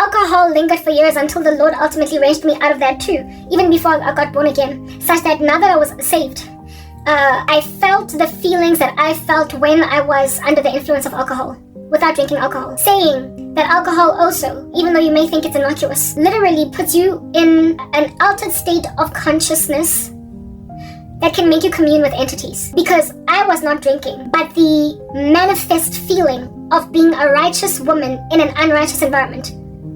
alcohol lingered for years until the Lord ultimately wrenched me out of that too, even before I got born again, such that now that I was saved, I felt the feelings that I felt when I was under the influence of alcohol, without drinking alcohol. Saying that alcohol also, even though you may think it's innocuous, literally puts you in an altered state of consciousness that can make you commune with entities. Because I was not drinking, but the manifest feeling of being a righteous woman in an unrighteous environment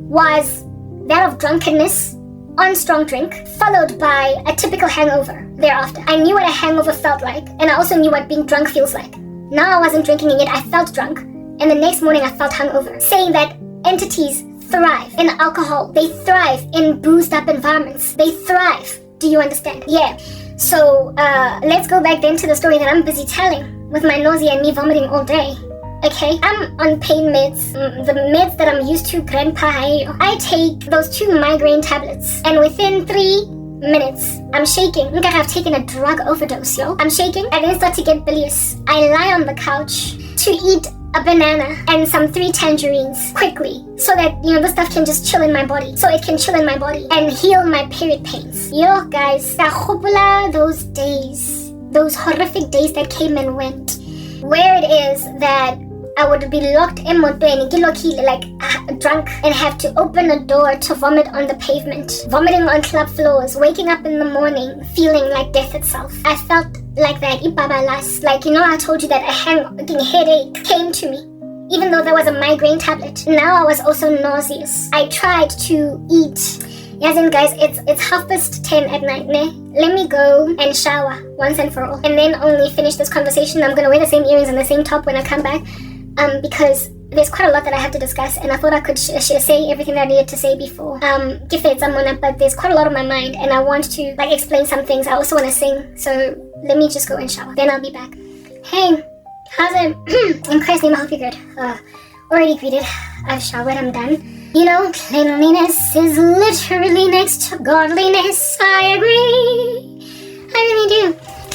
was that of drunkenness on strong drink, followed by a typical hangover thereafter. I knew what a hangover felt like, and I also knew what being drunk feels like. Now I wasn't drinking and yet I felt drunk, and the next morning I felt hungover. Saying that entities thrive in alcohol, they thrive in boozed up environments, they thrive. Do you understand? Yeah. So let's go back then to the story that I'm busy telling, with my nausea and me vomiting all day. Okay, I'm on pain meds, the meds that I'm used to, Grandpa. I take those 2 migraine tablets, and within 3 minutes, I'm shaking. Like I've taken a drug overdose, yo. I'm shaking. I then start to get bilious. I lie on the couch to eat a banana and some 3 tangerines quickly, so that, you know, the stuff can just chill in my body. So it can chill in my body and heal my period pains. Yo, guys, those days, those horrific days that came and went, where it is that I would be locked in like drunk, and have to open a door to vomit on the pavement, vomiting on club floors, waking up in the morning feeling like death itself. I felt like that, like, you know, I told you that a headache came to me, even though there was a migraine tablet. Now I was also nauseous. I tried to eat. Yes, and guys, it's 10:30 at night, ne? Let me go and shower once and for all, and then only finish this conversation. I'm gonna wear the same earrings and the same top when I come back, because there's quite a lot that I have to discuss, and I thought I could say everything that I needed to say before. Give it someone, but there's quite a lot on my mind, and I want to like explain some things. I also want to sing, so let me just go and shower. Then I'll be back. Hey, how's it? In Christ's name, I hope you're good. Already greeted. I've showered. I'm done. You know, cleanliness is literally next to godliness. I agree. I really do.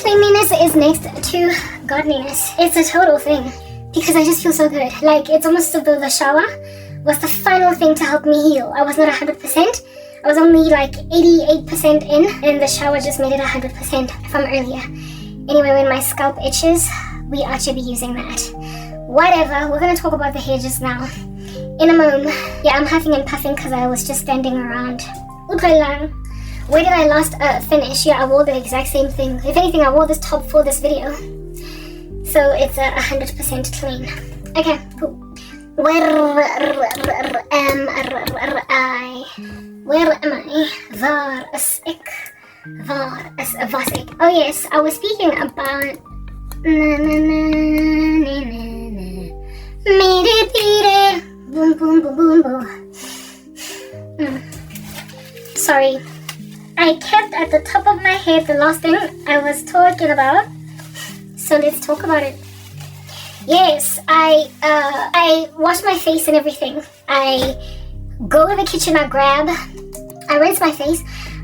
Cleanliness is next to godliness. It's a total thing. Because I just feel so good. Like, it's almost as though the shower was the final thing to help me heal. I was not 100%. I was only like 88% in, and the shower just made it 100% from earlier. Anyway, when my scalp itches, we ought to be using that. Whatever, we're gonna talk about the hair just now. In a moment. Yeah, I'm huffing and puffing because I was just standing around. Where did I last finish? Yeah, I wore the exact same thing. If anything, I wore this top for this video. So it's 100% clean. Okay, cool. Where am I? Was ik? Oh yes, I was speaking about boom boom boom boom boom. Sorry, I kept at the top of my head the last thing I was talking about. So let's talk about it. Yes, I wash my face and everything. I go to the kitchen, I rinse my face.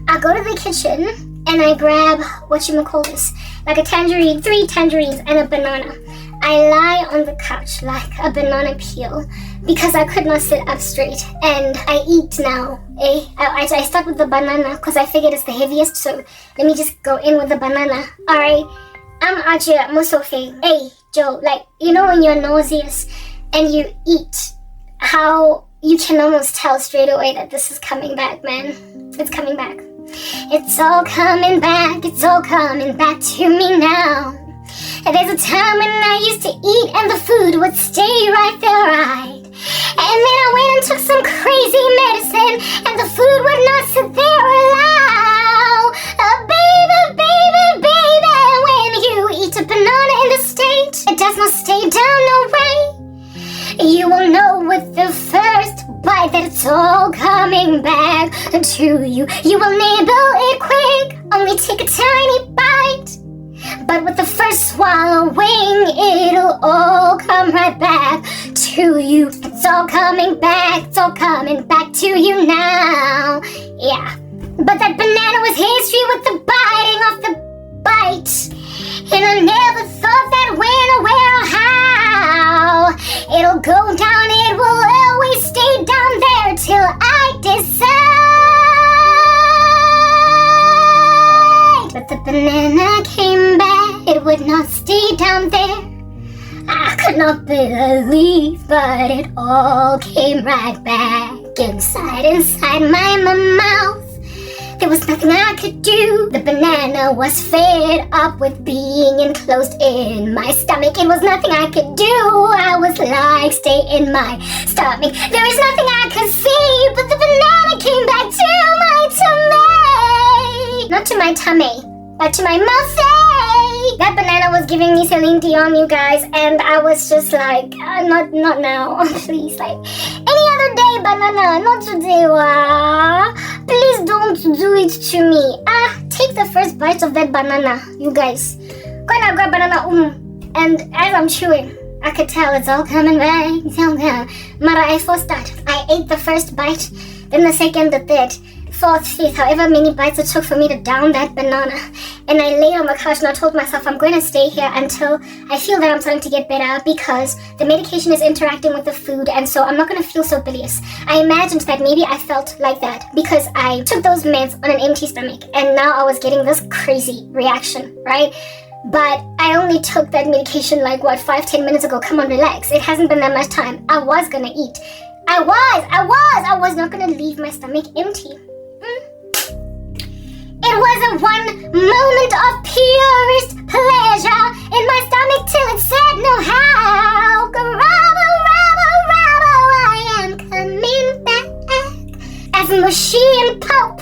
I go to the kitchen and I grab, like a tangerine, 3 tangerines and a banana. I lie on the couch like a banana peel because I could not sit up straight, and I eat now. I start with the banana because I figured it's the heaviest, so let me just go in with the banana. Alright. I'm Ajia Musofe. Hey, Joe, like, you know when you're nauseous and you eat, how you can almost tell straight away that this is coming back, man. It's coming back. It's all coming back to me now. And there's a time when I used to eat and the food would stay right there, right? And then I went and took some crazy medicine and the food would not sit there allow. Baby, when you eat a banana in this state, it does not stay down, no way. You will know with the first bite that it's all coming back to you. You will nibble it quick, only take a tiny bite. But with the first swallowing, it'll all come right back to you. It's all coming back to you now. Yeah. But that banana was history with the biting off the bite. And I never thought that when or where or how it'll go down, it will always stay down there until I decide. But the banana came back, it would not stay down there. I could not believe, but it all came right back inside my mouth. There was nothing I could do. The banana was fed up with being enclosed in my stomach. It was nothing I could do. I was like, stay in my stomach. There is nothing I could see, but the banana came back to my tummy. Not to my tummy, but to my mouth. That banana was giving me Celine Dion, you guys, and I was just like, not now, please, like, any other day, banana, not today, please don't do it to me. Take the first bite of that banana, you guys. Go and grab banana, and as I'm chewing, I could tell it's all coming back, Mara, I forced that. I ate the first bite, then the second, the third, fourth, fifth, however many bites it took for me to down that banana. And I lay on the couch and I told myself I'm going to stay here until I feel that I'm starting to get better, because the medication is interacting with the food, and so I'm not going to feel so bilious. I imagined that maybe I felt like that because I took those meds on an empty stomach, and now I was getting this crazy reaction, right? But I only took that medication like 5-10 minutes ago. Come on, relax. It hasn't been that much time. I was going to eat. I was not going to leave my stomach empty. It was a one moment of purest pleasure in my stomach till it said no how. Karabo, I am coming back. As mushy and pulp,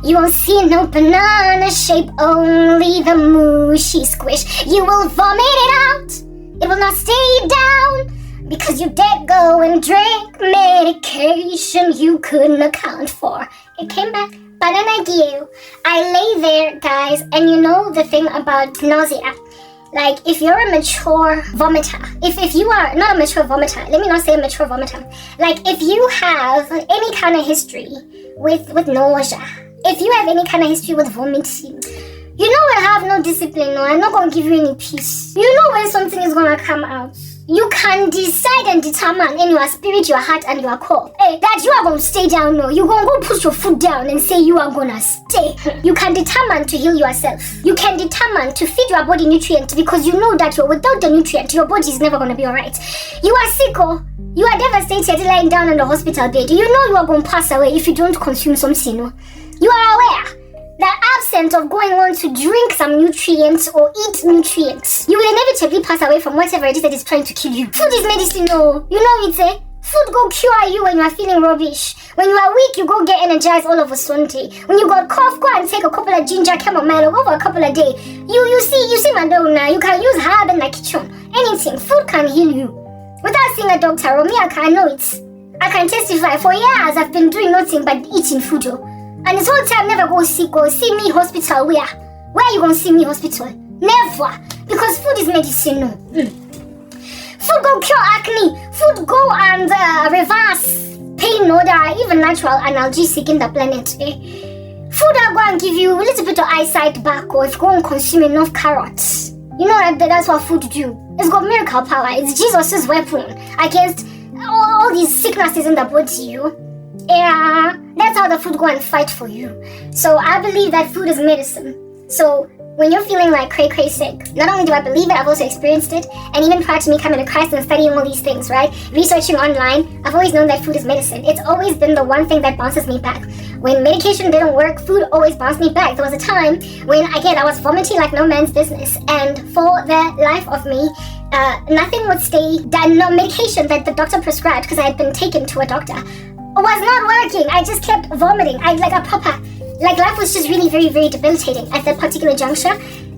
you won't see no banana shape, only the mushy squish. You will vomit it out. It will not stay down, because you did go and drink medication you couldn't account for. It came back. Banana you. I lay there, guys, and you know the thing about nausea. Like, if you're a mature vomiter, if you are not a mature vomiter, let me not say a mature vomiter. Like, if you have any kind of history with nausea, if you have any kind of history with vomiting, you know I have no discipline, no, I'm not going to give you any peace. You know when something is going to come out. You can decide and determine in your spirit, your heart, and your core that you are going to stay down. No, you're going to go put your foot down and say you are going to stay. You can determine to heal yourself. You can determine to feed your body nutrients, because you know that without the nutrient, your body is never going to be alright. You are sick, you are devastated lying down on the hospital bed. You know you are going to pass away if you don't consume something. No? You are aware that absent of going on to drink some nutrients or eat nutrients, you will inevitably pass away from whatever it is that is trying to kill you. Food is medicine, no. You know it, Food go cure you when you are feeling rubbish. When you are weak, you go get energized all of a sudden. When you got cough, go and take a couple of ginger, chamomile, go for a couple of days. You see Madonna, you can use herb in the kitchen. Anything. Food can heal you. Without seeing a doctor, or me, I can know it. I can testify. For years, I've been doing nothing but eating food, And this whole time, never go sick or see me hospital. Where are you going to see me hospital? Never. Because food is medicine. No. Food go cure acne. Food go and reverse pain. No, there are even natural analgesic in the planet. Food are going to give you a little bit of eyesight back, or if you go and consume enough carrots. You know that's what food do. It's got miracle power. It's Jesus' weapon against all these sicknesses in the body. Yeah, that's how the food go and fight for you. So I believe that food is medicine. So when you're feeling like cray sick, not only do I believe it, I've also experienced it. And even prior to me coming to Christ and studying all these things, right? Researching online, I've always known that food is medicine. It's always been the one thing that bounces me back. When medication didn't work, food always bounced me back. There was a time when, again, I was vomiting like no man's business. And for the life of me, nothing would stay, no medication that the doctor prescribed, because I had been taken to a doctor, was not working. I just kept vomiting. Life was just really very, very debilitating at that particular juncture.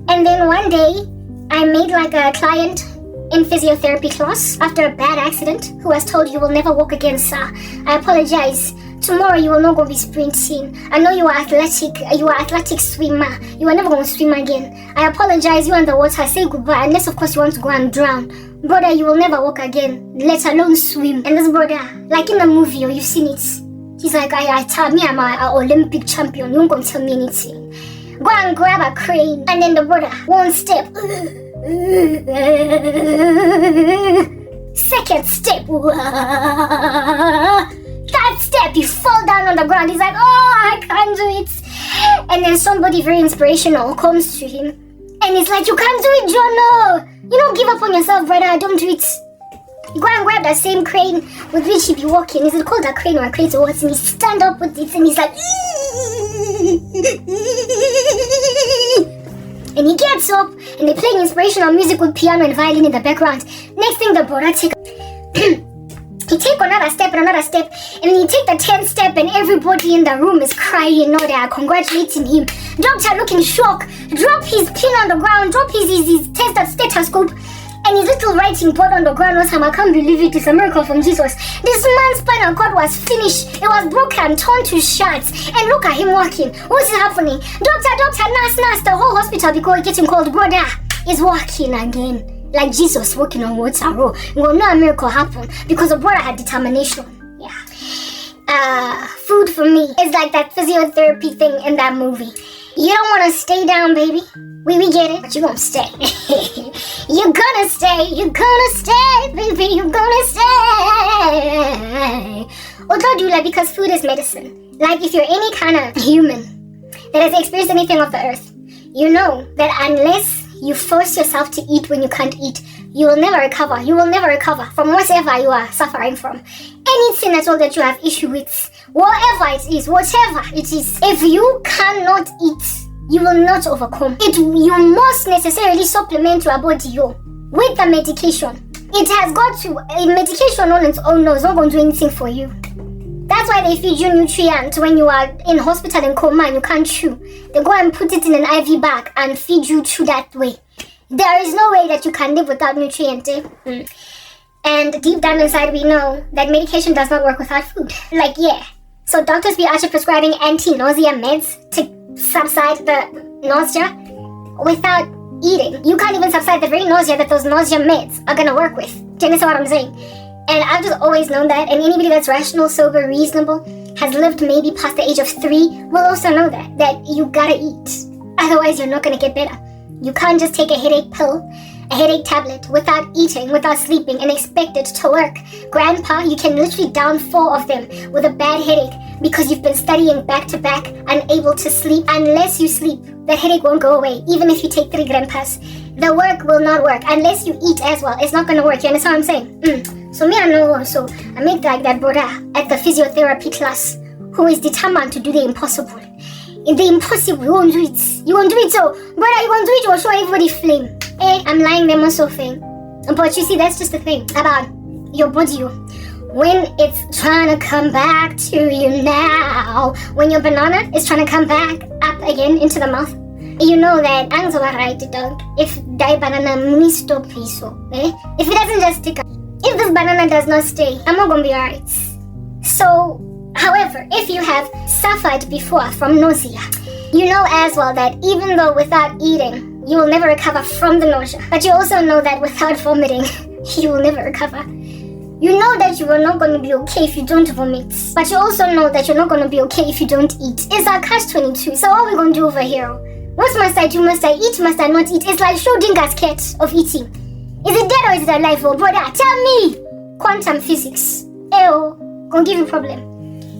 And then one day I made like a client in physiotherapy class after a bad accident who was told, you will never walk again, sir. I apologize. Tomorrow you will not go be sprinting. I know you are athletic swimmer. You are never going to swim again. I apologize. You underwater. Say goodbye. Unless of course you want to go and drown. Brother, you will never walk again, let alone swim. And this brother, like in the movie, or you've seen it, he's like, I tell me I'm an Olympic champion. You won't go tell me anything. Go and grab a crane. And then the brother, one step. Second step. Third step. step, you fall down on the ground. He's like, oh, I can't do it. And then somebody very inspirational comes to him and he's like, you can't do it, Jono. You don't give up on yourself, brother. Don't do it. You go and grab that same crane with which he be walking. Is it called a crane or a crane to what? And he stand up with it and he's like, and he gets up and they play inspirational music with piano and violin in the background. Next thing the brother take he take another step and another step, and then he take the 10th step and everybody in the room is crying. They are congratulating him. Doctor looking shocked, drop his pin on the ground, drop his stethoscope and his little writing board on the ground. Was I can't believe it, it's a miracle from Jesus. This man's spinal cord was finished. It was broken, torn to shards. And look at him walking. What's happening? Doctor, nurse, the whole hospital because getting called brother is walking again. Like Jesus walking on water. Well, no miracle happened because the brother had determination. Yeah. Food for me is like that physiotherapy thing in that movie. You don't want to stay down, baby. We get it, but you're gonna stay. You're gonna stay, baby, you're gonna stay. Although, do like, because food is medicine. Like, if you're any kind of human that has experienced anything of the earth, you know that unless you force yourself to eat when you can't eat, you will never recover. You will never recover from whatever you are suffering from. Anything at all that you have issue with, whatever it is, if you cannot eat, you will not overcome it. You must necessarily supplement your body with the medication. It has got to, medication on its own is not going to do anything for you. That's why they feed you nutrients when you are in hospital in coma and you can't chew. They go and put it in an IV bag and feed you through that way. There is no way that you can live without nutrients. And deep down inside we know that medication does not work without food. So doctors be actually prescribing anti-nausea meds to subside the nausea without eating. You can't even subside the very nausea that those nausea meds are gonna work with. Do you understand what I'm saying? And I've just always known that, and anybody that's rational, sober, reasonable, has lived maybe past the age of 3 will also know that you gotta eat. Otherwise you're not gonna get better. You can't just take a headache pill, a headache tablet, without eating, without sleeping, and expect it to work. Grandpa, you can literally down 4 of them with a bad headache because you've been studying back to back, unable to sleep. Unless you sleep, the headache won't go away. Even if you take 3 grandpas, the work will not work. Unless you eat as well, it's not gonna work. You understand what I'm saying? So me, I know. So I make like that brother at the physiotherapy class who is determined to do the impossible. In the impossible, you won't do it. You won't do it. So brother, you won't do it. You will show everybody flame. I'm lying them also thing. But you see, that's just the thing about your body. When it's trying to come back to you now, when your banana is trying to come back up again into the mouth, you know that I'm so right, dog. If that banana stop so, if it doesn't just stick up, if this banana does not stay, I'm not gonna be alright. So, however, if you have suffered before from nausea, you know as well that even though without eating, you will never recover from the nausea. But you also know that without vomiting, you will never recover. You know that you are not going to be okay if you don't vomit. But you also know that you're not going to be okay if you don't eat. It's a catch-22. So what are we going to do over here? What must I do? Must I eat? Must I not eat? It's like Schrödinger's cat of eating. Is it dead or is it alive? Oh, brother, tell me! Quantum physics. Gonna give you a problem.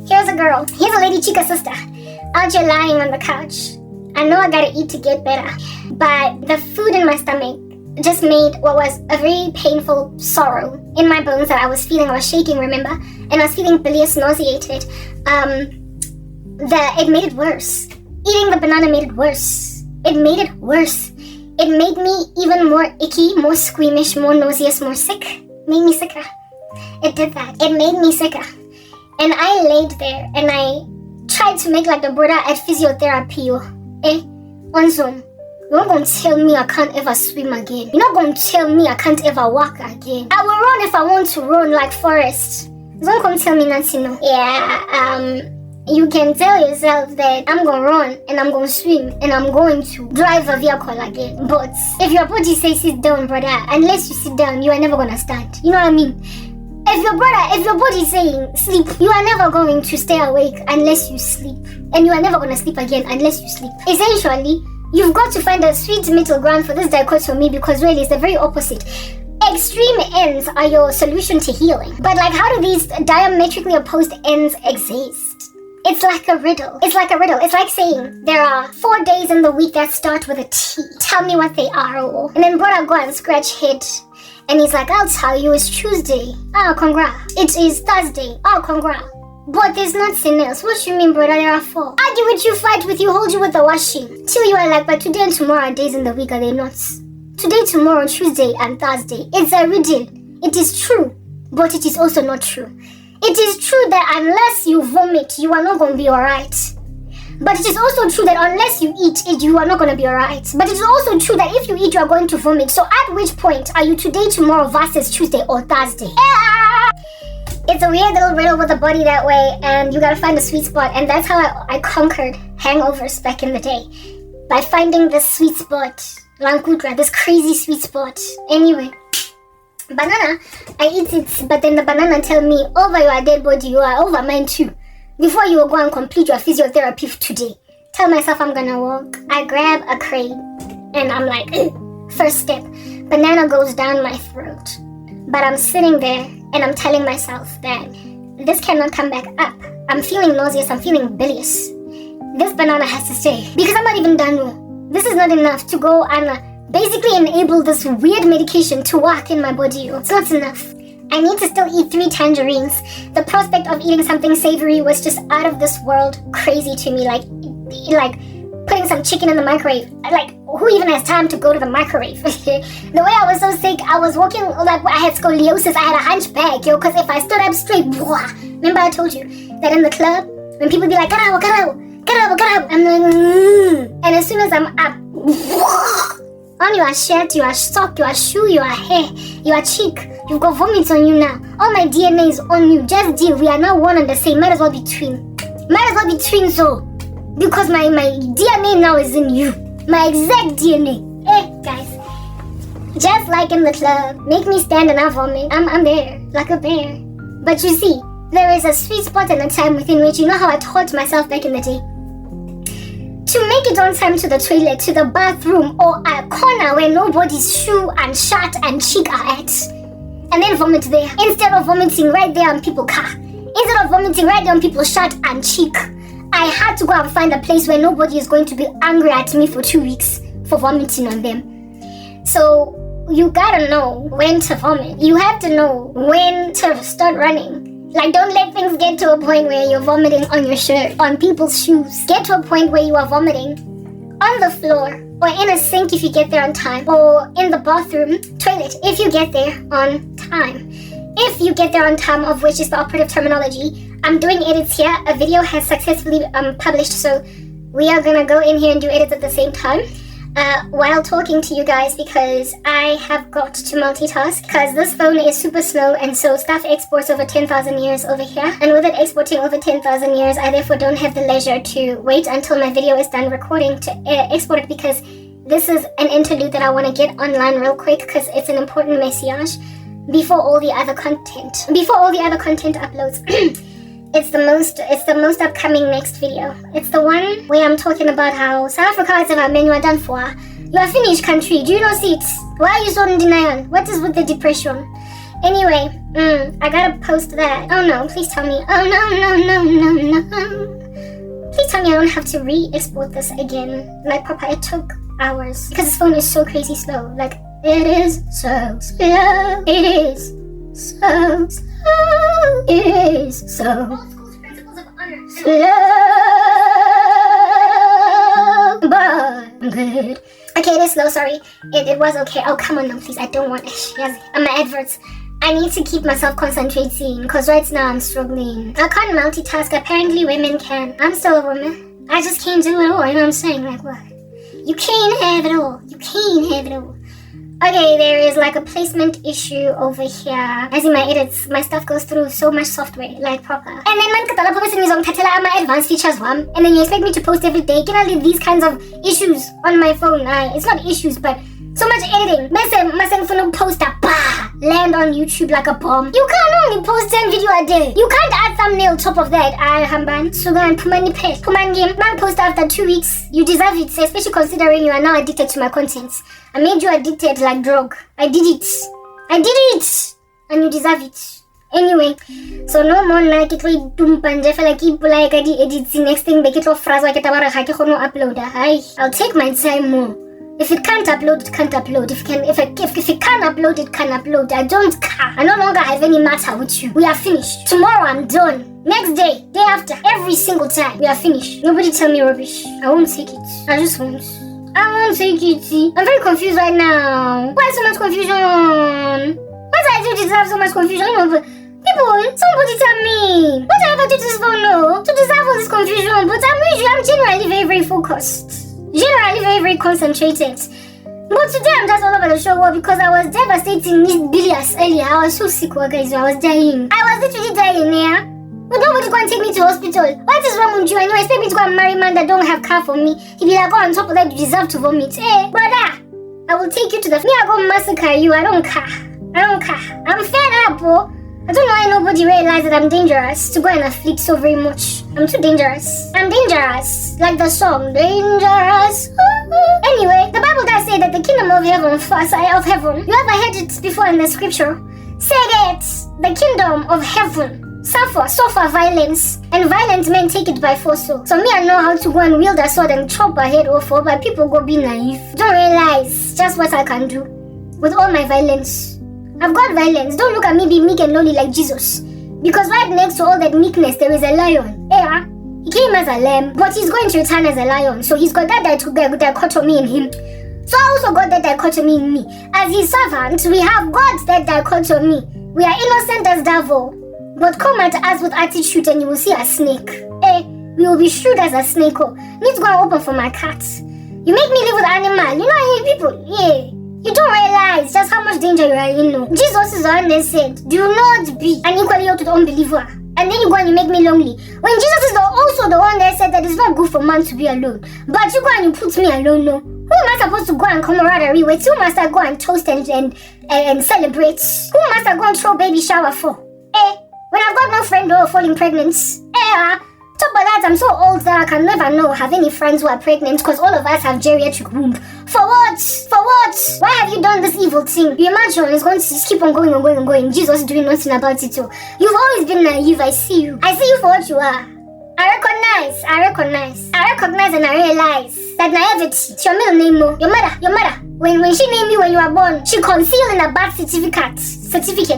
Here's a girl. Here's a lady chica sister. Out here lying on the couch. I know I gotta eat to get better. But the food in my stomach just made what was a very painful sorrow in my bones that I was feeling. I was shaking, remember? And I was feeling bilious, nauseated. It made it worse. Eating the banana made it worse. It made it worse. It made me even more icky, more squeamish, more nauseous, more sick. Made me sicker. It did that. It made me sicker. And I laid there and I tried to make like the brother at physiotherapy. On Zoom. You're not going to tell me I can't ever swim again. You're not going to tell me I can't ever walk again. I will run if I want to run like Forrest. Don't come tell me nothing. No. You can tell yourself that I'm going to run and I'm going to swim and I'm going to drive a vehicle again. But if your body says sit down, brother, unless you sit down, you are never going to stand. You know what I mean? If your body is saying sleep, you are never going to stay awake unless you sleep. And you are never going to sleep again unless you sleep. Essentially, you've got to find a sweet middle ground for this dichotomy because really it's the very opposite. extreme ends are your solution to healing. But like, how do these diametrically opposed ends exist? It's like a riddle. It's like a riddle. It's like saying there are 4 days in the week that start with a T. Tell me what they are. Oh. And then brother go and scratch head. And he's like, I'll tell you, it's Tuesday. Oh, congrats. It is Thursday. Oh, congrats. But there's nothing else. What you mean, brother? There are 4. Argue with you, fight with you, hold you with the washing. Till you are like, but today and tomorrow are days in the week, are they not? Today, tomorrow, Tuesday, and Thursday. It's a riddle. It is true, but it is also not true. It is true that unless you vomit, you are not going to be alright. But it is also true that unless you eat, you are not going to be alright. But it is also true that if you eat, you are going to vomit. So at which point are you today, tomorrow versus Tuesday or Thursday? It's a weird little riddle with a body that way, and you gotta find a sweet spot. And that's how I conquered hangovers back in the day. By finding this sweet spot. Lankudra, this crazy sweet spot. Anyway. Banana, I eat it, but then the banana tell me, over your dead body, you are over mine too. Before you go and complete your physiotherapy for today, tell myself I'm gonna walk. I grab a crate, and I'm like, first step, banana goes down my throat. But I'm sitting there, and I'm telling myself that this cannot come back up. I'm feeling nauseous, I'm feeling bilious. This banana has to stay, because I'm not even done. This is not enough to go and basically enable this weird medication to work in my body. It's not enough. I need to still eat 3 tangerines. The prospect of eating something savory was just out of this world crazy to me. Like putting some chicken in the microwave. Like, who even has time to go to the microwave? The way I was so sick, I was walking like I had scoliosis. I had a hunchback, because if I stood up straight, remember I told you that in the club, when people be like, Karabo, Karabo, Karabo, Karabo, I'm like, and as soon as I'm up, on your shirt, your sock, your shoe, your hair, your cheek, you've got vomit on you now. All my DNA is on you. Just deal. We are now one and the same. Might as well be twin. Might as well be twin, so. Because my DNA now is in you. My exact DNA. Guys. Just like in the club. Make me stand and I vomit. I'm there. Like a bear. But you see, there is a sweet spot and a time within which, you know how I taught myself back in the day? To make it on time to the toilet, to the bathroom, or a corner where nobody's shoe and shirt and cheek are at. And then vomit there. Instead of vomiting right there on people's car. Instead of vomiting right there on people's shirt and cheek. I had to go and find a place where nobody is going to be angry at me for 2 weeks for vomiting on them. So you gotta know when to vomit. You have to know when to start running. Like, don't let things get to a point where you're vomiting on your shirt, on people's shoes. Get to a point where you are vomiting on the floor, or in a sink if you get there on time, or in the bathroom, toilet if you get there on time. If you get there on time, of which is the operative terminology. I'm doing edits here. A video has successfully published, so we are gonna go in here and do edits at the same time. While talking to you guys, because I have got to multitask, because this phone is super slow, and so stuff exports over 10,000 years over here, and with it exporting over 10,000 years, I therefore don't have the leisure to wait until my video is done recording to export it, because this is an interlude that I want to get online real quick, because it's an important message before all the other content uploads. It's the most upcoming next video. It's the one where I'm talking about how South Africa is about men you are done for. You are finished country. Do you know it? Why are you so in denial? What is with the depression? Anyway, I gotta post that. Oh no, please tell me. Oh no. Please tell me I don't have to re-export this again. Like proper, it took hours. Because this phone is so crazy slow. Like, it is so slow. It is so slow. It is so slow, but good. Okay, it is slow, sorry. It was okay. Oh, come on now, please. I don't want my adverts. I need to keep myself concentrating, because right now I'm struggling. I can't multitask. Apparently women can. I'm still a woman. I just can't do it all, you know what I'm saying? Like, what? You can't have it all. You can't have it all. Okay, there is like a placement issue over here. As in my edits, my stuff goes through so much software, like proper. And then man katala promising is on tatela my advanced features one. And then you expect me to post every day. Can I leave these kinds of issues on my phone? It's not issues, but so much editing. Messing for no poster, land on YouTube like a bomb. You can't only post 10 video a day. You can't add thumbnail top of that. Hamban, Sugan, Pumani Pet, Puman game. Man post after 2 weeks. You deserve it, especially considering you are now addicted to my contents. I made you addicted like drug. I did it. I did it! And you deserve it. Anyway, so no more like it will dumpanje feel like people like I did edit the next thing, make it off phrase like it about I can upload. I'll take my time more. If it can't upload, it can't upload. If it can upload, it can upload. I don't care. I no longer have any matter with you. We are finished. Tomorrow I'm done. Next day, day after, every single time, we are finished. Nobody tell me rubbish. I won't take it. I just won't. I won't take it. I'm very confused right now. Why so much confusion? What did I do to deserve so much confusion? People, somebody tell me. What did I ever do to this phone? No, to deserve all this confusion. But I'm generally very, very focused. Generally very, very concentrated. But today I'm just all over the show because I was devastating Miss Bilias earlier. I was so sick, guys. I was dying. I was literally dying, yeah. But nobody's going to take me to hospital. What is wrong with you? I know, expect me to go and marry a man that don't have car for me. He be like, go on top of that, you deserve to vomit. Hey, brother, I will take you to the... Me, I go massacre you. I don't care. I'm fed up, bro. I don't know why nobody realized that I'm dangerous to go and afflict so very much. I'm too dangerous. I'm dangerous. Like the song, Dangerous. Anyway, the Bible does say that the kingdom of heaven, you ever heard it before in the scripture? Say that the kingdom of heaven suffer violence, and violent men take it by force. So me, I know how to go and wield a sword and chop a head off, but people go be naive. Don't realize just what I can do with all my violence. I've got violence. Don't look at me be meek and lowly like Jesus. Because right next to all that meekness, there is a lion. Yeah, he came as a lamb, but he's going to return as a lion. So he's got that dichotomy in him. So I also got that dichotomy in me. As his servant, we have got that dichotomy. We are innocent as devil, but come at us with attitude and you will see a snake. We will be shrewd as a snake. Need to go and open for my cat. You make me live with animal. You know I hate people. Yeah. You don't realize just how much danger you are in. No. Jesus is the one that said, do not be unequally yoked to the unbeliever. And then you go and you make me lonely. When Jesus is also the one that said that it's not good for man to be alone. But you go and you put me alone, no. Who am I supposed to go and camaraderie with? Who must I go and toast and celebrate? Who must I go and throw baby shower for? When I've got no friend or falling pregnant. Top of that, I'm so old that I can never have any friends who are pregnant because all of us have geriatric womb. For what? Why have you done this evil thing? You imagine it's going to just keep on going. Jesus is doing nothing about it too. You've always been naive. I see you for what you are. I recognize and I realize that naivety. It's your middle name, no? Your mother. When she named you when you were born, she concealed in a birth certificate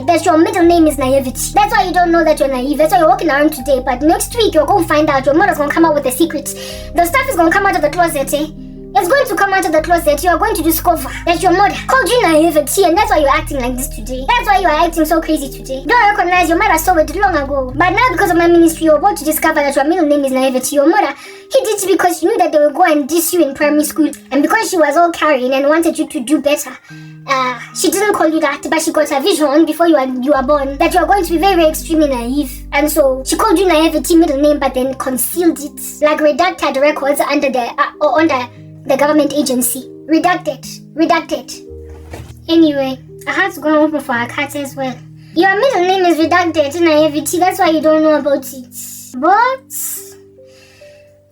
that your middle name is naivety. That's why you don't know that you're naive. That's why you're walking around today. But next week you're going to find out. Your mother's going to come out with a secret. The stuff is going to come out of the closet, It's going to come out of the closet. You are going to discover that your mother called you naivety, and that's why you're acting like this today. That's why you are acting so crazy today. Don't recognize your mother saw it long ago. But now because of my ministry, you're about to discover that your middle name is naivety. Your mother hid it because she knew that they would go and diss you in primary school. And because she was all carrying and wanted you to do better, she didn't call you that, but she got a vision before you were born that you are going to be very, very extremely naive. And so she called you naivety middle name, but then concealed it like redacted records under the government agency. Redacted. Anyway, I had to go and open for a cat as well. Your middle name is redacted in naivety, that's why you don't know about it. But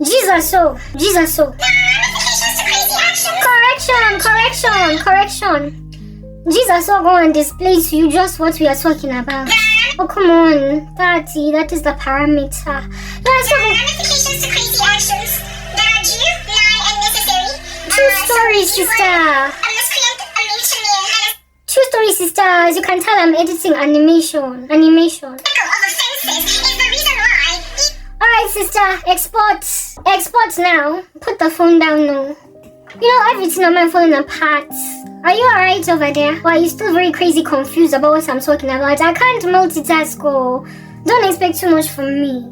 Jesus so. Correction. Jesus will go and display to you just what we are talking about. Oh, come on. That is the parameter. Ramifications to crazy actions that are due, nigh, and necessary. True story, sister. True story, sister. As you can tell, I'm editing animation. Of offenses is the reason why. Alright, sister. Export now. Put the phone down now. You know, everything on my phone apart. Are you alright over there? Or are you still very crazy confused about what I'm talking about? I can't multitask. Don't expect too much from me.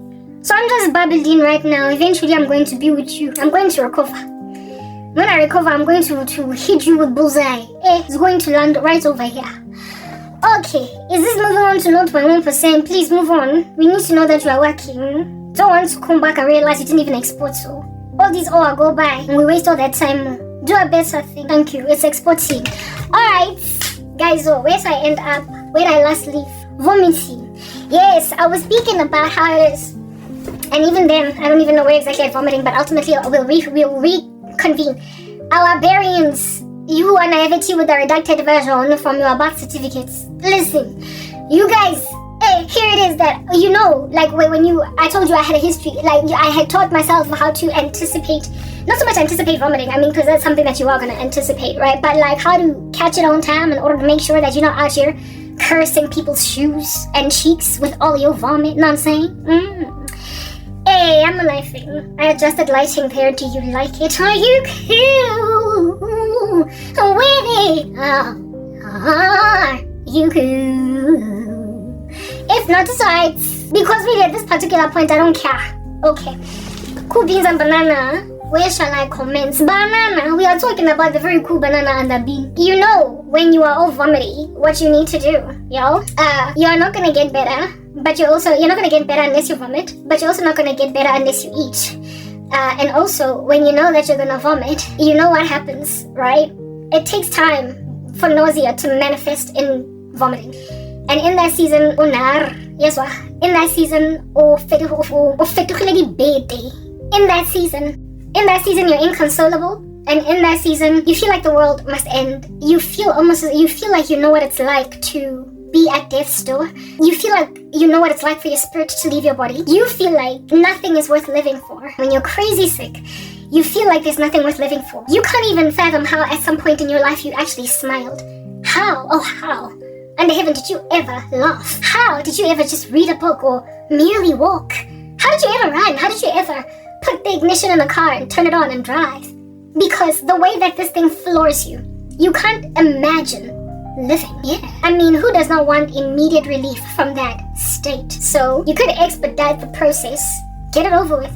So I'm just babbling right now. Eventually I'm going to be with you. I'm going to recover. When I recover, I'm going to hit you with bullseye. It's going to land right over here. Okay, is this moving on to 0.1%? Please move on. We need to know that you are working. Don't want to come back and realize you didn't even export, so all these hours go by and we waste all that time. Do a better thing. Thank you. It's exporting. Alright, guys, where did I end up? Where did I last leave? Vomiting. Yes, I was speaking about how it is. And even then, I don't even know where exactly I'm vomiting, but ultimately we'll reconvene. Our bearings you are naivety with the redacted version from your birth certificates. Listen, you guys, here it is that, like when I told you I had a history, like I had taught myself how to anticipate, not so much anticipate vomiting, because that's something that you are going to anticipate, right? But like how to catch it on time in order to make sure that you're not out here cursing people's shoes and cheeks with all your vomit, know what I'm saying? Hey, I'm laughing. I adjusted lighting there. Do you like it? Are you cool? Winnie? Are you cool? If not, it's alright. Because really at this particular point, I don't care. Okay. Cool beans and banana. Where shall I commence? Banana. We are talking about the very cool banana and the bean. You know, when you are all vomity, what you need to do, yo. You're not gonna get better. But you're not going to get better unless you vomit. But you're also not going to get better unless you eat. And also, when you know that you're going to vomit, you know what happens, right? It takes time for nausea to manifest in vomiting. And in that season, in that season, you're inconsolable. And in that season, you feel like the world must end. You feel like you know what it's like to be at death's door. You feel like you know what it's like for your spirit to leave your body. You feel like nothing is worth living for. When you're crazy sick, you feel like there's nothing worth living for. You can't even fathom how at some point in your life you actually smiled. How? Oh, how? Under heaven, did you ever laugh? How? Did you ever just read a book or merely walk? How did you ever run? How did you ever put the ignition in a car and turn it on and drive? Because the way that this thing floors you, you can't imagine living. Yeah. Who does not want immediate relief from that state? So you could expedite the process, get it over with,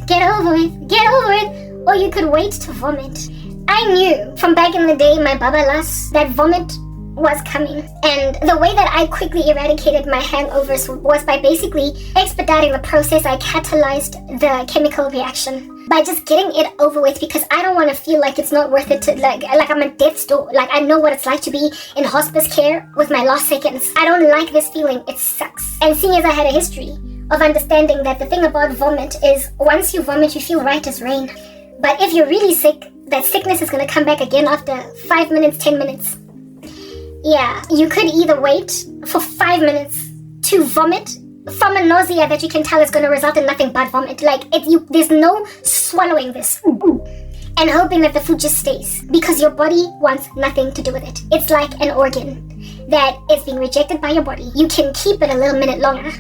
or you could wait to vomit. I knew from back in the day, my babalas, that vomit was coming. And the way that I quickly eradicated my hangovers was by basically expediting the process. I catalyzed the chemical reaction by just getting it over with, because I don't want to feel like it's not worth it to like I'm at death's door. Like I know what it's like to be in hospice care with my last seconds. I don't like this feeling. It sucks. And seeing as I had a history of understanding that the thing about vomit is once you vomit, you feel right as rain. But if you're really sick, that sickness is going to come back again after 5 minutes, 10 minutes. Yeah, you could either wait for 5 minutes to vomit from a nausea that you can tell is going to result in nothing but vomit. Like, there's no swallowing this and hoping that the food just stays, because your body wants nothing to do with it. It's like an organ that is being rejected by your body. You can keep it a little minute longer.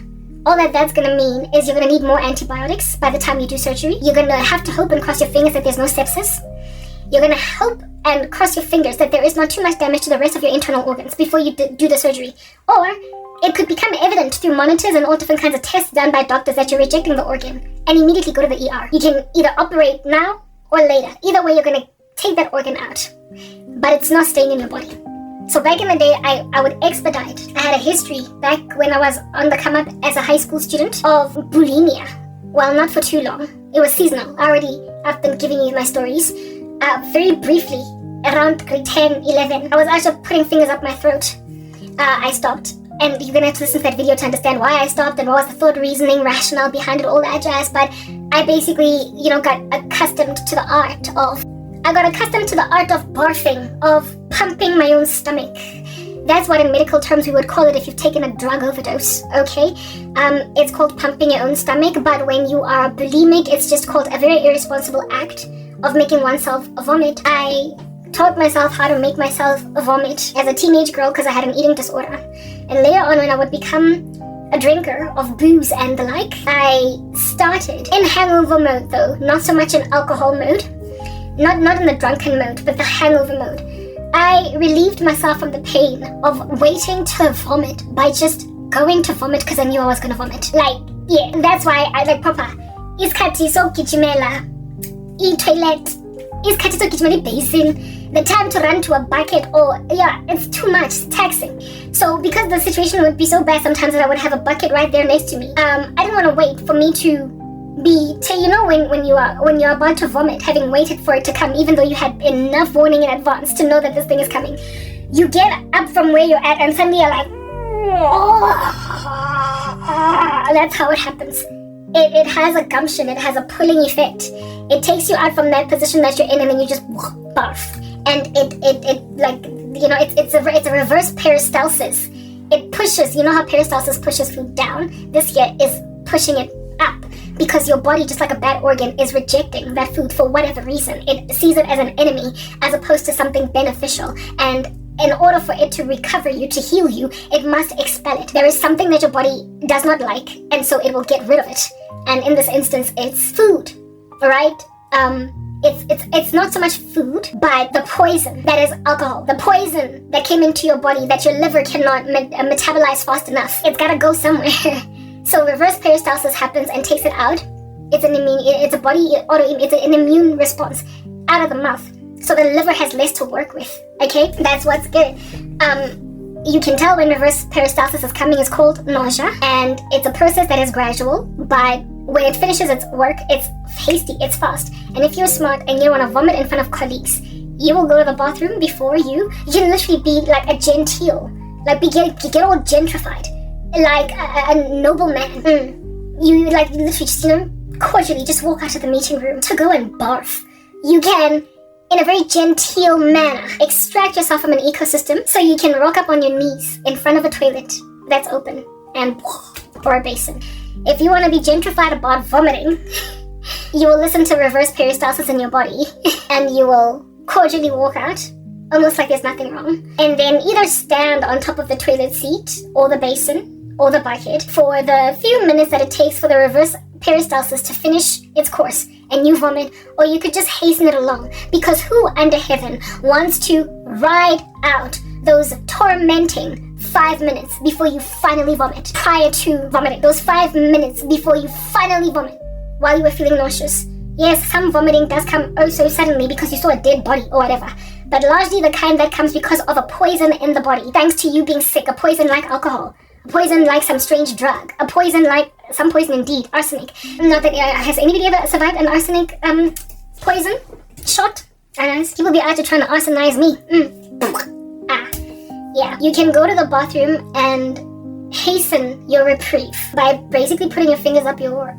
All that's going to mean is you're going to need more antibiotics by the time you do surgery. You're going to have to hope and cross your fingers that there's no sepsis. You're going to hope and cross your fingers that there is not too much damage to the rest of your internal organs before you do the surgery. Or it could become evident through monitors and all different kinds of tests done by doctors that you're rejecting the organ, and immediately go to the ER. You can either operate now or later. Either way, you're going to take that organ out. But it's not staying in your body. So back in the day, I would expedite. I had a history back when I was on the come up as a high school student of bulimia. Well, not for too long. It was seasonal. I've been giving you my stories. Very briefly, around grade 10, 11, I was actually putting fingers up my throat. I stopped. And you're going to have to listen to that video to understand why I stopped and what was the thought, reasoning, rationale behind it, all that jazz. But I basically, got accustomed to the art of barfing, of pumping my own stomach. That's what in medical terms we would call it if you've taken a drug overdose, okay? It's called pumping your own stomach, but when you are bulimic, it's just called a very irresponsible act of making oneself vomit. I taught myself how to make myself vomit as a teenage girl because I had an eating disorder. And later on, when I would become a drinker of booze and the like, I started in hangover mode though, not so much in alcohol mode, not in the drunken mode, but the hangover mode. I relieved myself from the pain of waiting to vomit by just going to vomit because I knew I was going to vomit. That's why I like proper. Iskati so kichimela, toilet, iskati so kichimela basin. The time to run to a bucket, it's too much, it's taxing. So because the situation would be so bad sometimes that I would have a bucket right there next to me, I didn't want to wait for me to when you're about to vomit, having waited for it to come, even though you had enough warning in advance to know that this thing is coming. You get up from where you're at and suddenly you're like, that's how it happens. It has a gumption, it has a pulling effect. It takes you out from that position that you're in and then you just barf. and it's a reverse peristalsis. It pushes, you know how peristalsis pushes food down? This here is pushing it up, because your body, just like a bad organ, is rejecting that food for whatever reason. It sees it as an enemy as opposed to something beneficial, and in order for it to recover you, to heal you, it must expel it. There is something that your body does not like, and so it will get rid of it. And in this instance, it's food, right? It's not so much food, but the poison that is alcohol, the poison that came into your body that your liver cannot metabolize fast enough. It's gotta go somewhere. So reverse peristalsis happens and takes it out. It's an immune response out of the mouth. So the liver has less to work with. Okay, that's what's good. You can tell when reverse peristalsis is coming. It's called nausea, and it's a process that is gradual, but when it finishes its work, it's hasty, it's fast. And if you're smart and you don't want to vomit in front of colleagues, you will go to the bathroom before you can literally be like a genteel, like get all gentrified, like a noble man. You like literally just, cordially just walk out of the meeting room to go and barf. You can, in a very genteel manner, extract yourself from an ecosystem so you can rock up on your knees in front of a toilet that's open or a basin. If you want to be gentrified about vomiting, you will listen to reverse peristalsis in your body and you will cordially walk out, almost like there's nothing wrong. And then either stand on top of the toilet seat or the basin or the bucket for the few minutes that it takes for the reverse peristalsis to finish its course and you vomit, or you could just hasten it along, because who under heaven wants to ride out those tormenting 5 minutes before you finally vomit, prior to vomiting, those 5 minutes before you finally vomit while you were feeling nauseous? Yes, some vomiting does come oh so suddenly because you saw a dead body or whatever, but largely the kind that comes because of a poison in the body, thanks to you being sick, a poison like alcohol, a poison like some strange drug, a poison like some poison indeed, arsenic. Not that has anybody ever survived an arsenic poison shot? I know people be out to trying to arsenize me. Yeah, you can go to the bathroom and hasten your reprieve by basically putting your fingers up your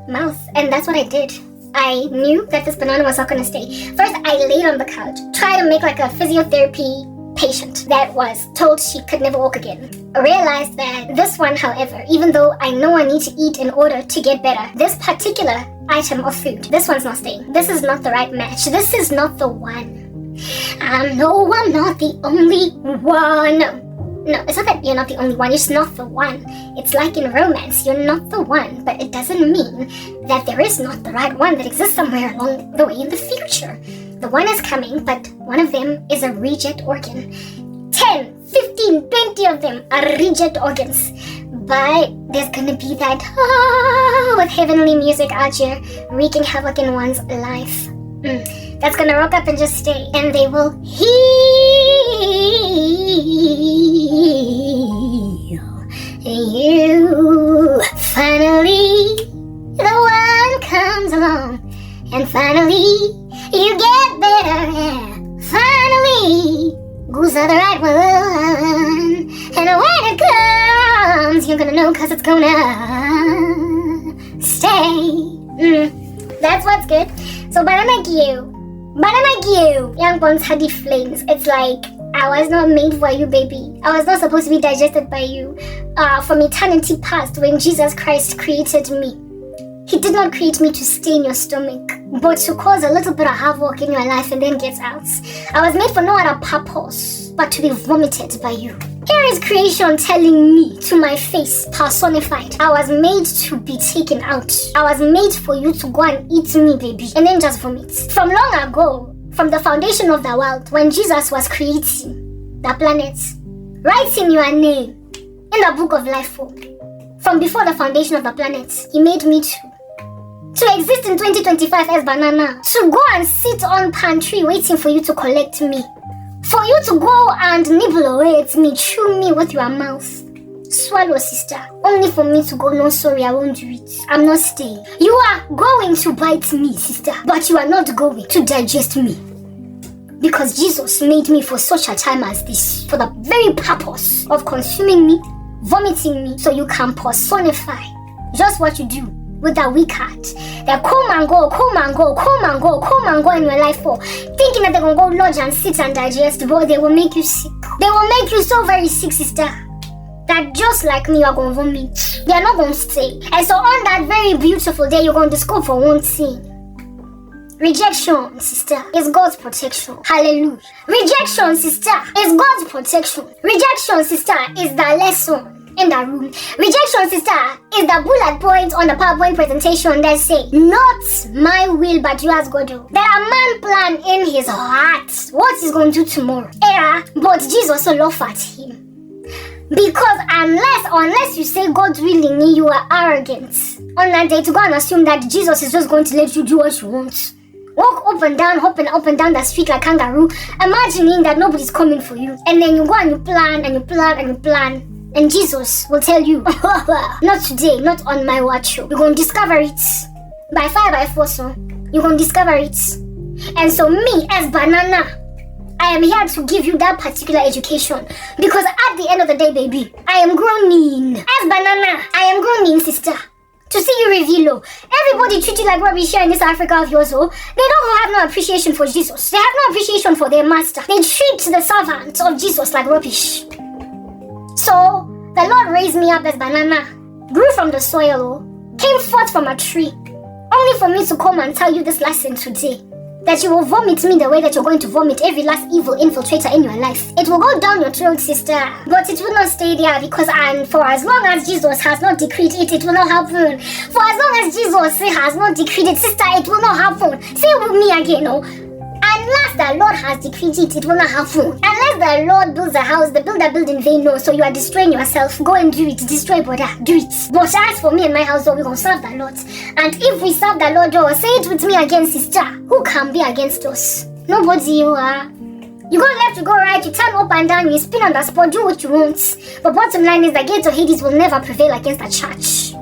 mouth, and that's what I did. I knew that this banana was not going to stay. First, I laid on the couch, tried to make like a physiotherapy patient that was told she could never walk again. I realized that this one, however, even though I know I need to eat in order to get better, this particular item of food, this one's not staying. This is not the right match. This is not the one. No, I'm not the only one. No, it's not that you're not the only one, you're just not the one. It's like in romance, you're not the one, but it doesn't mean that there is not the right one that exists somewhere along the way in the future. The one is coming, but one of them is a reject organ. 10, 15, 20 of them are reject organs. But there's gonna be that with heavenly music out here wreaking havoc in one's life. That's gonna rock up and just stay, and they will heal you. Finally, the one comes along, and finally, you get better. Finally, goes the right one, and when it comes, you're gonna know, cause it's gonna stay. That's what's good. So banana you, young ones had the flames. It's like, I was not made for you, baby. I was not supposed to be digested by you. From eternity past, when Jesus Christ created me, He did not create me to stay in your stomach, but to cause a little bit of havoc in your life and then get out. I was made for no other purpose but to be vomited by you. Here is creation telling me to my face, personified, I was made to be taken out. I was made for you to go and eat me, baby, and then just vomit. From long ago, from the foundation of the world, when Jesus was creating the planets, writing your name in the book of life, from before the foundation of the planets, He made me to exist in 2025 as banana, to go and sit on pantry waiting for you to collect me, for you to go and nibble away at me, chew me with your mouth, swallow, sister, only for me to go, no sorry, I won't do it, I'm not staying. You are going to bite me, sister, but you are not going to digest me, because Jesus made me for such a time as this, for the very purpose of consuming me, vomiting me, so you can personify just what you do with that weak heart that come and go in your life for, thinking that they're going to go lodge and sit and digest, boy, they will make you sick. They will make you so very sick, sister, that just like me, you are going to vomit. They are not going to stay. And so on that very beautiful day, you're going to discover one thing. Rejection, sister, is God's protection. Hallelujah. Rejection, sister, is God's protection. Rejection, sister, is the lesson in the room. Rejection, sister, is the bullet point on the PowerPoint presentation that say, not my will, but yours, God. That a man plan in his heart what he's going to do tomorrow. But Jesus also laughed at him. Because unless you say God's willing me, you are arrogant. On that day, to go and assume that Jesus is just going to let you do what you want. Walk up and down, hopping up and down the street like kangaroo, imagining that nobody's coming for you. And then you go and you plan and you plan and you plan. And Jesus will tell you, not today, not on my watch. You're going to discover it. By fire, by force, so you're going to discover it. And so me, as Banana, I am here to give you that particular education. Because at the end of the day, baby, I am groaning. As Banana, I am groaning, sister. To see you reveal, everybody treat you like rubbish here in this Africa of yours. They don't have no appreciation for Jesus. They have no appreciation for their master. They treat the servants of Jesus like rubbish. So the Lord raised me up as Banana, grew from the soil, came forth from a tree, only for me to come and tell you this lesson today. That you will vomit me the way that you're going to vomit every last evil infiltrator in your life. It will go down your throat, sister. But it will not stay there because for as long as Jesus has not decreed it, it will not happen. For as long as Jesus has not decreed it, sister, it will not happen. Say it with me again, no? Unless the Lord has decreed it, it will not happen. Unless the Lord builds a house, the builder build in vain, no. So you are destroying yourself. Go and do it. Destroy, brother. Do it. But as for me and my house, we're going to serve the Lord. And if we serve the Lord, say it with me again, sister. Who can be against us? Nobody, you are. You go left, you go right, you turn up and down, you spin on the spot, do what you want. But bottom line is the gates of Hades will never prevail against the church.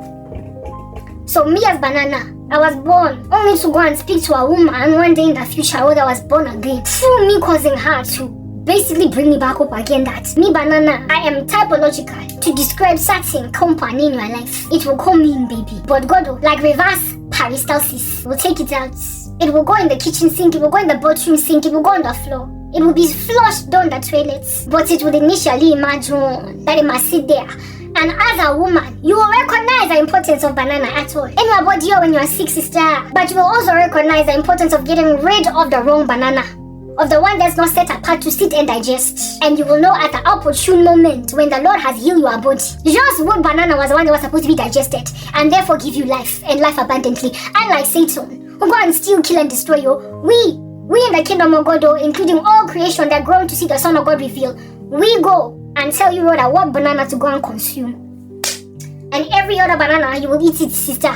So me as Banana, I was born only to go and speak to a woman one day in the future where I was born again. Through me causing her to basically bring me back up again that me Banana, I am typological to describe certain company in your life. It will come in, baby. But God, like reverse peristalsis, will take it out. It will go in the kitchen sink, it will go in the bathroom sink, it will go on the floor. It will be flushed down the toilets. But it would initially imagine that it must sit there. And as a woman, you will recognize the importance of banana at all. In your body or when you are sick, sister. But you will also recognize the importance of getting rid of the wrong banana. Of the one that's not set apart to sit and digest. And you will know at the opportune moment when the Lord has healed your body. Just what banana was the one that was supposed to be digested. And therefore give you life and life abundantly. Unlike Satan, who go and steal, kill and destroy you. We in the kingdom of God, including all creation that grown to see the Son of God reveal, we go and tell you rather what banana to go and consume. And every other banana, you will eat it, sister.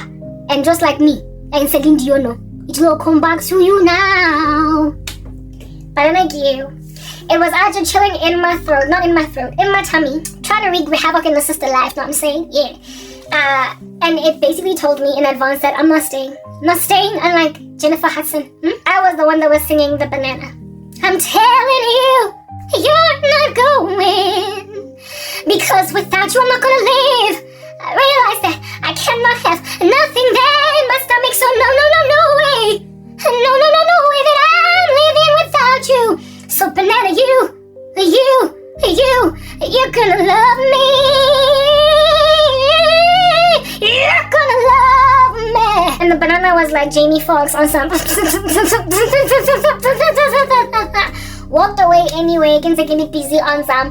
And just like me and Celine Dion, it will come back to you now. Banana you. It was actually chilling in my throat, not in my throat, in my tummy, trying to wreak havoc in the sister life, know what I'm saying? Yeah. And it basically told me in advance that I'm not staying. Not staying, unlike Jennifer Hudson. I was the one that was singing the banana. I'm telling you, you're not going. Because without you, I'm not gonna live. I realized that I cannot have nothing there in my stomach, so no way. No way that I'm living without you. So banana, you're gonna love me. You're gonna love me. And the banana was like Jamie Foxx on some. Walked away anyway, can take it busy on some.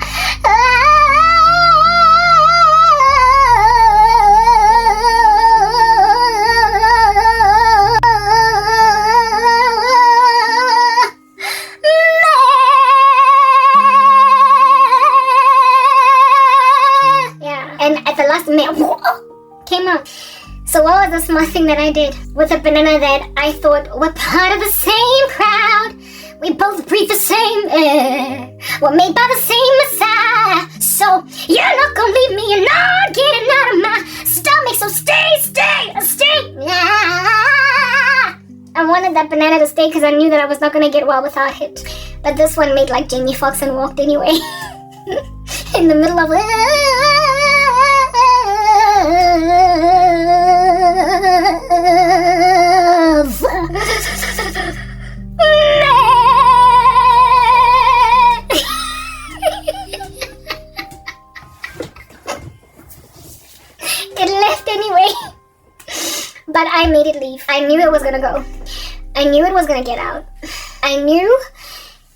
Came out. So what was the small thing that I did with a banana that I thought we're part of the same crowd? We both breathe the same air. We're made by the same Messiah. So you're not gonna leave me. You're not getting out of my stomach. So stay. I wanted that banana to stay because I knew that I was not gonna get well without it. But this one made like Jamie Foxx and walked anyway. In the middle of It left anyway. But I made it leave. I knew it was gonna go. I knew it was gonna get out. I knew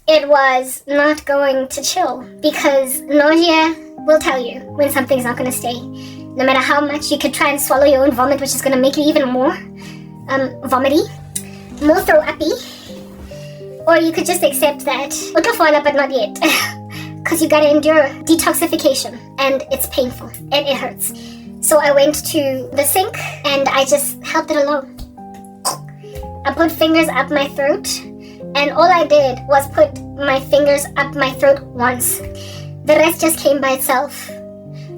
it was not going to chill, because nausea will tell you when something's not gonna stay. No matter how much you could try and swallow your own vomit, which is gonna make you even more vomity, more throw-uppy, or you could just accept that utafala, but not yet, because you gotta endure detoxification, and it's painful and it hurts. So I went to the sink and I just helped it along. I put fingers up my throat, and all I did was put my fingers up my throat once. The rest just came by itself.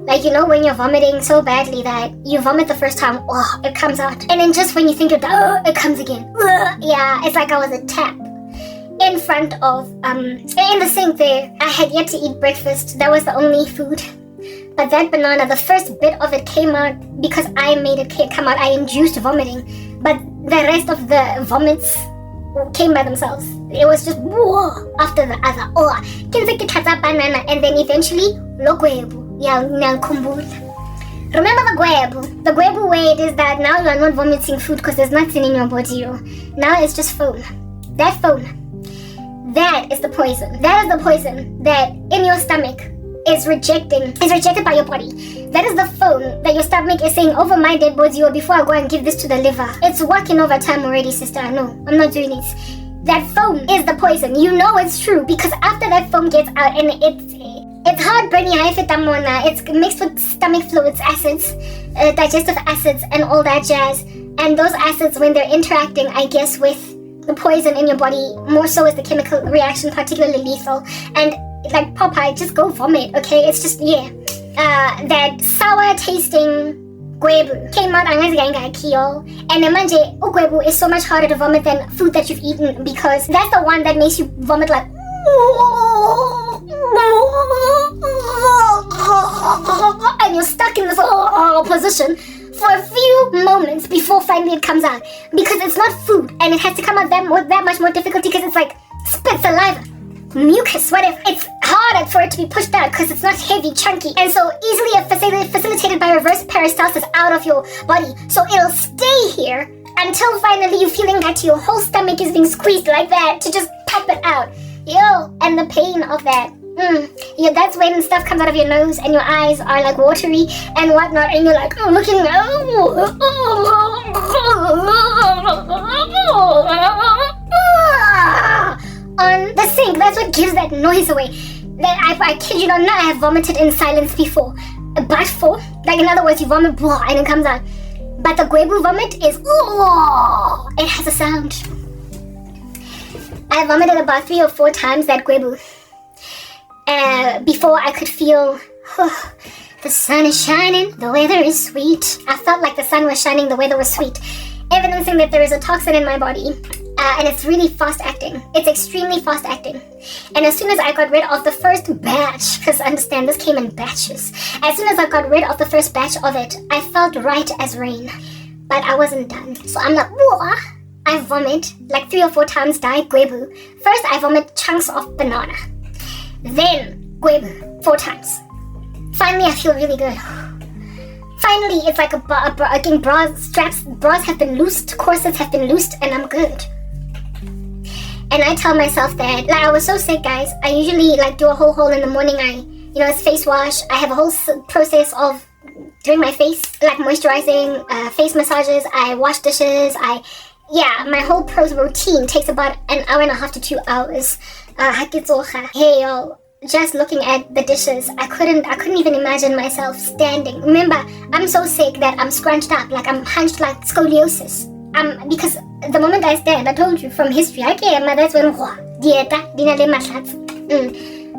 Like, you know, when you're vomiting so badly that you vomit the first time, oh, it comes out. And then just when you think you're done, it comes again. Yeah, it's like I was a tap in front of, in the sink there. I had yet to eat breakfast. That was the only food. But that banana, the first bit of it came out because I made it come out. I induced vomiting. But the rest of the vomits came by themselves. It was just whoa after the other. Oh, banana, and then eventually logwebu. Yeah, remember the gwebu? The gwebu way it is that now you are not vomiting food because there's nothing in your body. Now it's just foam. That foam, that is the poison. That is the poison that in your stomach is rejected by your body. That is the foam that your stomach is saying, over my dead body, or before I go and give this to the liver. It's working overtime already, sister. I know. I'm not doing it. That foam is the poison. You know it's true because after that foam gets out, and it's hard, it's mixed with stomach fluids, acids, digestive acids, and all that jazz. And those acids, when they're interacting, I guess, with the poison in your body, more so is the chemical reaction particularly lethal. And like Popeye, just go vomit, okay? It's just, yeah. That sour tasting gwebu came out, and then manje, gwebu is so much harder to vomit than food that you've eaten, because that's the one that makes you vomit like, and you're stuck in this position for a few moments before finally it comes out, because it's not food, and it has to come out that much more difficulty because it's like spit, saliva, mucus, whatever. It's harder for it to be pushed out because it's not heavy, chunky, and so easily facilitated by reverse peristalsis out of your body. So it'll stay here until finally you're feeling that your whole stomach is being squeezed like that to just pop it out. Yo, and the pain of that. Yeah, that's when stuff comes out of your nose and your eyes are like watery and whatnot, and you're like looking on the sink. That's what gives that noise away. That I kid you not, I have vomited in silence before. But for, like, in other words, you vomit and it comes out. But the gwebu vomit is it has a sound. I vomited about 3 or 4 times that gwebu. Before I could feel, the sun is shining, the weather is sweet. I felt like the sun was shining, the weather was sweet. Evidencing that there is a toxin in my body. And it's really fast acting. It's extremely fast acting. And as soon as I got rid of the first batch, because understand this came in batches. As soon as I got rid of the first batch of it, I felt right as rain. But I wasn't done. So I'm like, I vomit like 3 or 4 times dyed gwebu. First I vomit chunks of banana. Then gwebu 4 times. Finally I feel really good. Finally it's like again, bras have been loosed, corsets have been loosed, and I'm good. And I tell myself that, like, I was so sick, guys. I usually like do a whole hole in the morning. It's face wash. I have a whole process of doing my face, like moisturizing, face massages. I wash dishes. My whole routine takes about 1.5 hours to 2 hours. Hey, yo, just looking at the dishes, I couldn't even imagine myself standing. Remember, I'm so sick that I'm scrunched up, like I'm hunched like scoliosis. Because the moment I stand, I told you from history, that's when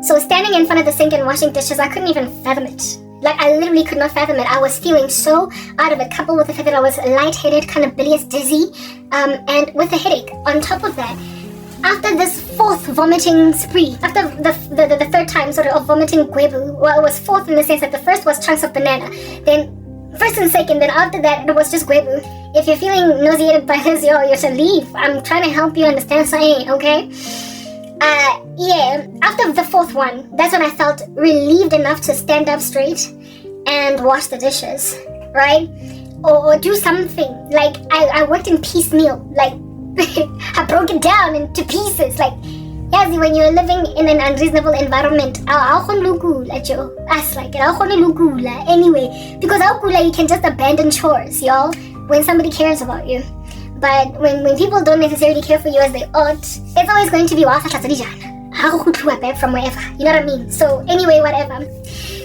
So standing in front of the sink and washing dishes, I couldn't even fathom it. Like, I literally could not fathom it. I was feeling so out of it, coupled with the fact that I was lightheaded, kind of bilious, dizzy, and with a headache. On top of that, after this 4th vomiting spree, after the 3rd time sort of vomiting gwebu, well, it was 4th in the sense that the first was chunks of banana, then First and second, then after that, it was just Gwebu. If you're feeling nauseated by this, you should leave. I'm trying to help you understand something, okay? After the fourth one, that's when I felt relieved enough to stand up straight and wash the dishes, right? Or do something. Like, I worked in piecemeal. Like, I broke it down into pieces. Like, yes, when you're living in an unreasonable environment, anyway, because you can just abandon chores, y'all, when somebody cares about you. But when people don't necessarily care for you as they ought, it's always going to be from wherever. You know what I mean? So anyway, whatever.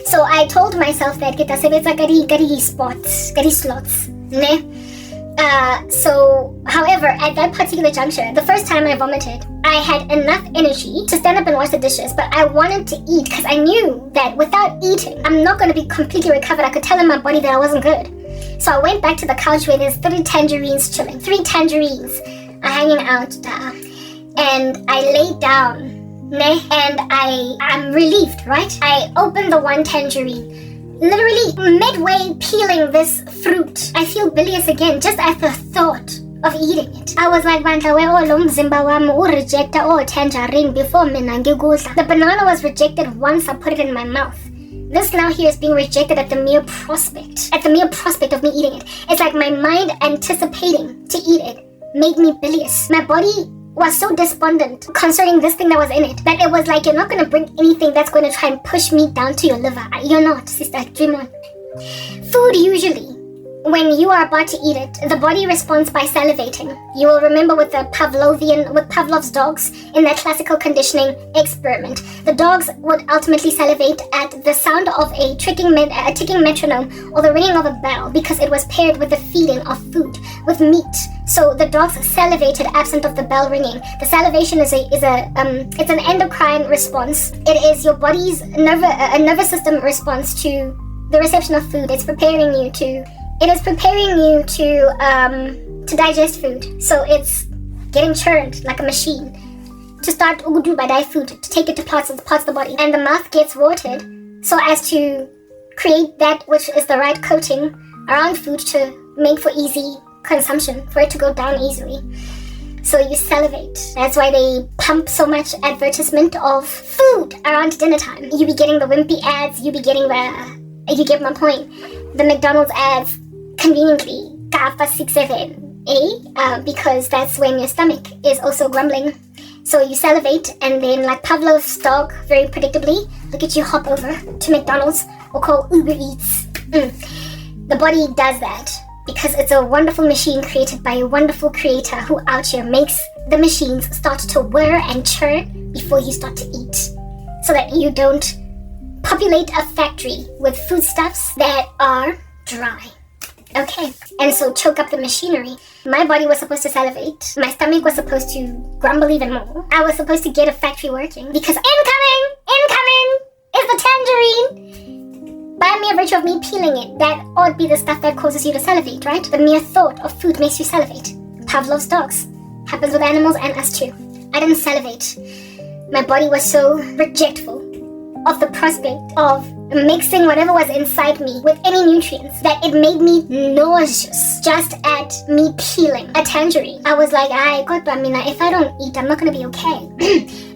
So I told myself that kita sebetsa kari spots, kari slots, ne? So, however, at that particular juncture, the first time I vomited, I had enough energy to stand up and wash the dishes, but I wanted to eat because I knew that without eating, I'm not going to be completely recovered. I could tell in my body that I wasn't good. So I went back to the couch where there's 3 tangerines chilling. 3 tangerines are hanging out, and I laid down, and I'm relieved, right? I opened the 1 tangerine. Literally midway peeling this fruit, I feel bilious again just at the thought of eating it. I was like, tangerine before the banana was rejected once I put it in my mouth. This now here is being rejected at the mere prospect of me eating it. It's like my mind anticipating to eat it made me bilious. My body was so despondent concerning this thing that was in it that it was like, you're not going to bring anything that's going to try and push me down to your liver. You're not, sister. Dream on. Food usually, when you are about to eat it, the body responds by salivating. You will remember with Pavlov's dogs in that classical conditioning experiment. The dogs would ultimately salivate at the sound of a ticking metronome or the ringing of a bell because it was paired with the feeding of food, with meat. So the dogs salivated absent of the bell ringing. The salivation is it's an endocrine response. It is your body's nervous system response to the reception of food. It's preparing you to digest food. So it's getting churned like a machine to start by food, to take it to parts of the body. And the mouth gets watered so as to create that which is the right coating around food to make for easy consumption, for it to go down easily. So you salivate. That's why they pump so much advertisement of food around dinner time. You be getting the wimpy ads, you get my point. The McDonald's ads conveniently Kafa 6-7, because that's when your stomach is also grumbling. So you salivate, and then like Pavlov's dog, very predictably, look at you hop over to McDonald's or call Uber Eats. The body does that because it's a wonderful machine created by a wonderful creator who out here makes the machines start to whir and churn before you start to eat, so that you don't populate a factory with foodstuffs that are dry. Okay, and so choke up the machinery. My body was supposed to salivate. My stomach was supposed to grumble even more. I was supposed to get a factory working because incoming is the tangerine. By mere virtue of me peeling it, that ought be the stuff that causes you to salivate, right? The mere thought of food makes you salivate. Pavlov's dogs. Happens with animals and us too. I didn't salivate. My body was so rejectful of the prospect of mixing whatever was inside me with any nutrients that it made me nauseous just at me peeling a tangerine. I was like, if I don't eat, I'm not going to be okay.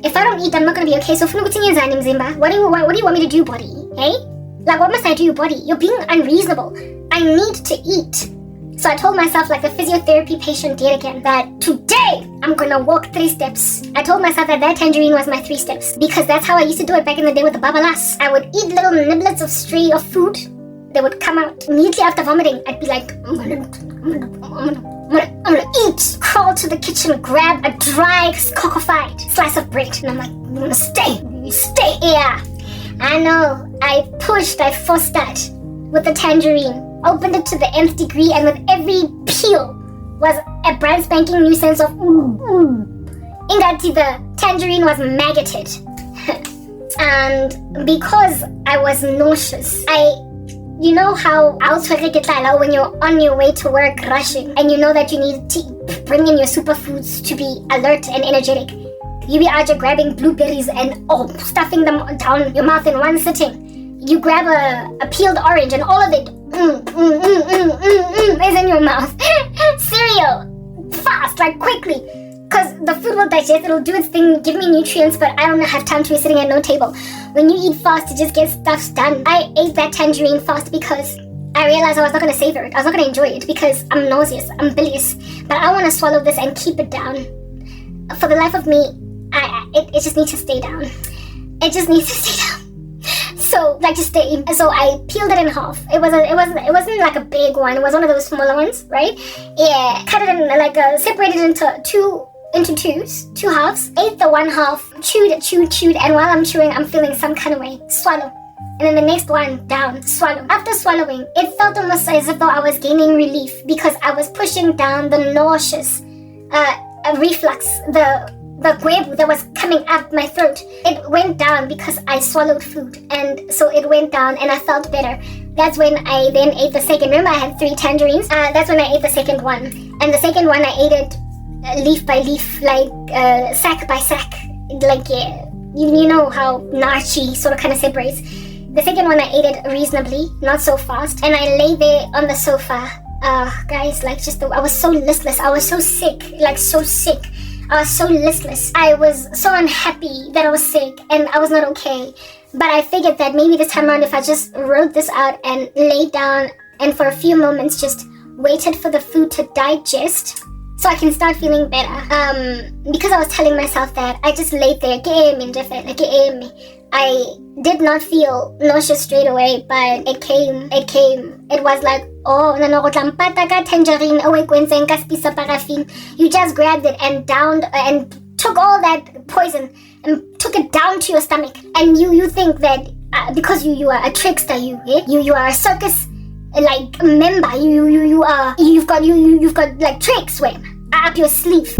If I don't eat, I'm not going to be okay. So what do you want me to do, body? Hey? Like, what must I do, body? You're being unreasonable. I need to eat. So I told myself, like the physiotherapy patient did again, that today I'm gonna walk 3 steps. I told myself that tangerine was my 3 steps because that's how I used to do it back in the day with the babalas. I would eat little niblets of stray of food. They would come out immediately after vomiting. I'd be like, I'm gonna eat. Crawl to the kitchen, grab a dry, cockfied slice of bread, and I'm like, I'm gonna stay here. I know. I forced that with the tangerine. Opened it to the nth degree, and with every peel was a brand spanking new sense of Ingati, the tangerine was maggoted. And because I was nauseous, you know how when you're on your way to work rushing and you know that you need to bring in your superfoods to be alert and energetic. You be out there grabbing blueberries and stuffing them down your mouth in one sitting. You grab a peeled orange and all of it is in your mouth. Cereal, fast, like quickly. Because the food will digest, it'll do its thing, give me nutrients, but I don't have time to be sitting at no table. When you eat fast, it just gets stuff done. I ate that tangerine fast because I realized I was not going to savor it. I was not going to enjoy it because I'm nauseous, I'm bilious. But I want to swallow this and keep it down. For the life of me, it just needs to stay down. It just needs to stay down. So, like, just stay. So I peeled it in half. It wasn't like a big one. It was one of those smaller ones, right? Yeah, cut it in, like, separated into two halves. Ate the one half, chewed, and while I'm chewing, I'm feeling some kind of way. Swallow. And then the next one, down, swallow. After swallowing, it felt almost as if though I was gaining relief because I was pushing down the nauseous reflux, the gwebu that was coming up my throat. It went down because I swallowed food, and so it went down and I felt better. That's when I then ate the second. Remember, I had 3 tangerines. That's when I ate the second one, and the second one I ate it leaf by leaf, like sack by sack, like you know how nachi sort of kind of separates. The second one I ate it reasonably, not so fast, and I lay there on the sofa. Guys, like I was so listless. I was so sick, like so sick. I was so listless. I was so unhappy that I was sick and I was not okay. But I figured that maybe this time around, if I just wrote this out and laid down and for a few moments just waited for the food to digest so I can start feeling better. Because I was telling myself that, I just laid there. I did not feel nauseous straight away, but it came. It was like, tangerine, you just grabbed it and downed and took all that poison and took it down to your stomach. And you think that because you are a trickster, you are a circus like member, you've got like tricks up your sleeve.